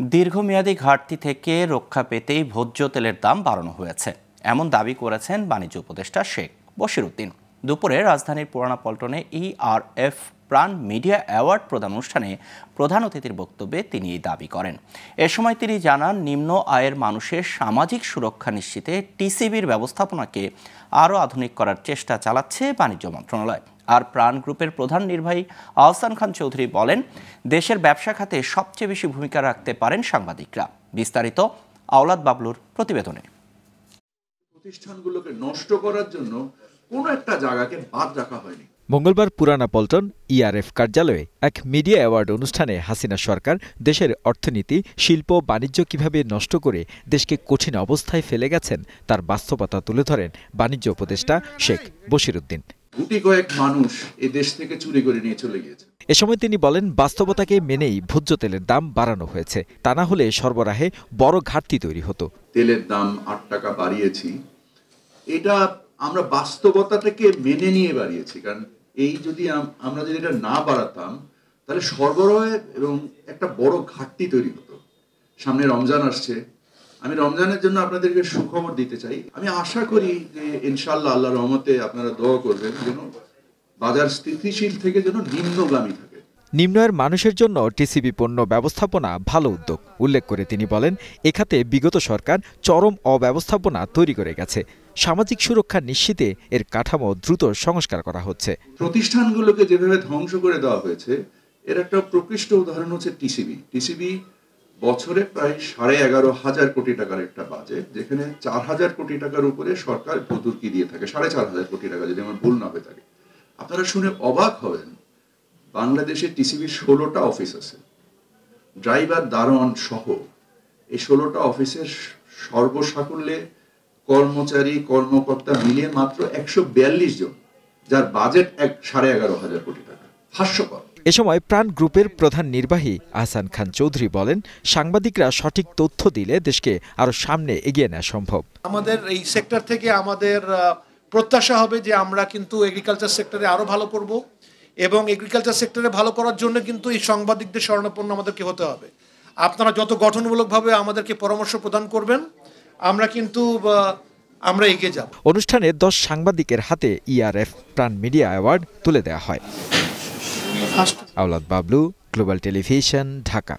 দীর্ঘমেয়াদী ঘাটতি থেকে রক্ষা পেতেই ভোজ্য তেলের দাম বাড়ানো হয়েছে, এমন দাবি করেছেন বাণিজ্য উপদেষ্টা শেখ বশিরউদ্দিন। দুপুরে রাজধানীর পুরানা পল্টনে ইআরএফ প্রাণ মিডিয়া অ্যাওয়ার্ড প্রদান অনুষ্ঠানে প্রধান অতিথির বক্তব্যে তিনি এই দাবি করেন। এ সময় তিনি জানান, নিম্ন আয়ের মানুষের সামাজিক সুরক্ষা নিশ্চিতে টিসিবির ব্যবস্থাপনাকে আরও আধুনিক করার চেষ্টা চালাচ্ছে বাণিজ্য মন্ত্রণালয়। আর প্রাণ গ্রুপের প্রধান নির্বাহী আহসান খান চৌধুরী বলেন, দেশের ব্যবসা খাতে সবচেয়ে বেশি ভূমিকা রাখতে পারেন সাংবাদিকরা। বিস্তারিত আওলাদ বাবলুর প্রতিবেদনে। প্রতিষ্ঠানগুলোকে নষ্ট করার জন্য কোনো একটা জায়গাকে বাদ রাখা হয়নি। মঙ্গলবার পুরানা পল্টন ইআরএফ কার্যালয়ে এক মিডিয়া অ্যাওয়ার্ড অনুষ্ঠানে হাসিনা সরকার দেশের অর্থনীতি, শিল্প, বাণিজ্য কিভাবে নষ্ট করে দেশকে কঠিন অবস্থায় ফেলে গেছেন তার বাস্তবতা তুলে ধরেন বাণিজ্য উপদেষ্টা শেখ বশিরউদ্দিন। গুটি কয়েক মানুষ এই দেশ থেকে চুরি করে নিয়ে চলে গিয়েছে। এ সময় তিনি বলেন, বাস্তবতাকে মেনেই ভোজ্য তেলের দাম বাড়ানো হয়েছে, তা না হলে সরবরাহে বড় ঘাটতি তৈরি হতো। তেলের দাম 8 টাকা বাড়িয়েছি, এটা আমরা বাস্তবতাটাকে মেনে নিয়ে বাড়িয়েছি। কারণ আমরা যদি এটা না বাড়াতাম তাহলে সরবরাহে এবং একটা বড় ঘাটতি তৈরি হতো। সামনে রমজান আসছে, আমি রমজানের জন্য আপনাদেরকে সুখবর দিতে চাই। আমি আশা করি যে ইনশাআল্লাহ আল্লাহর রহমতে আপনারা দোয়া করবেন যেন বাজার স্থিতিশীল থেকে যেন নিম্নগামী থাকে। নিম্ন আয়ের মানুষের জন্য টিসিবি পণ্য ব্যবস্থাপনা ভালো উদ্যোগ উল্লেখ করে তিনি বলেন, এখাতে বিগত সরকার চরম অব্যবস্থাপনা তৈরি করে গেছে। সামাজিক সুরক্ষা নিশ্চিতে এর কাঠামো দ্রুত সংস্কার করা হচ্ছে। প্রতিষ্ঠানগুলোকে যেভাবে ধ্বংস করে দেওয়া হয়েছে এর একটা প্রকৃষ্ট উদাহরণ হচ্ছে টিসিবি। বছরে প্রায় 11,500 কোটি টাকার একটা বাজেট, যেখানে 4,000 কোটি টাকার উপরে সরকার ভর্তুকি দিয়ে থাকে, 4,500 কোটি টাকা যদি আমার ভুল না হয়ে থাকে। আপনারা শুনে অবাক হবেন, বাংলাদেশে টিসিবির 16টা অফিস আছে, ড্রাইভার, দারোয়ান সহ এই 16টা অফিসের সর্বসাকুল্যে কর্মচারী কর্মকর্তা মিলিয়ে মাত্র 142 জন, যার বাজেট 11,500 কোটি টাকা। হাস্যকর। এ সময় প্রাণ গ্রুপের প্রধান নির্বাহী আহসান খান চৌধুরী বলেন, সাংবাদিকরা সঠিক তথ্য দিলে দেশকে আরো সামনে এগিয়ে নেওয়া সম্ভব। আমাদের এই সেক্টর থেকে আমাদের প্রত্যাশা হবে যে আমরা কিন্তু এগ্রিকালচার সেক্টরে আরো ভালো করব, এবং এগ্রিকালচার সেক্টরে ভালো করার জন্য কিন্তু এই সাংবাদিকদের শরণাপন্ন আমাদেরকে হতে হবে। আপনারা যত গঠনমূলকভাবে আমাদেরকে পরামর্শ প্রদান করবেন, আমরা এগিয়ে যাব। অনুষ্ঠানে 10 সাংবাদিকের হাতে ইআরএফ প্রাণ মিডিয়া অ্যাওয়ার্ড তুলে দেওয়া হয়। আওলাদ বাবলু, গ্লোবাল টেলিভিশন, ঢাকা।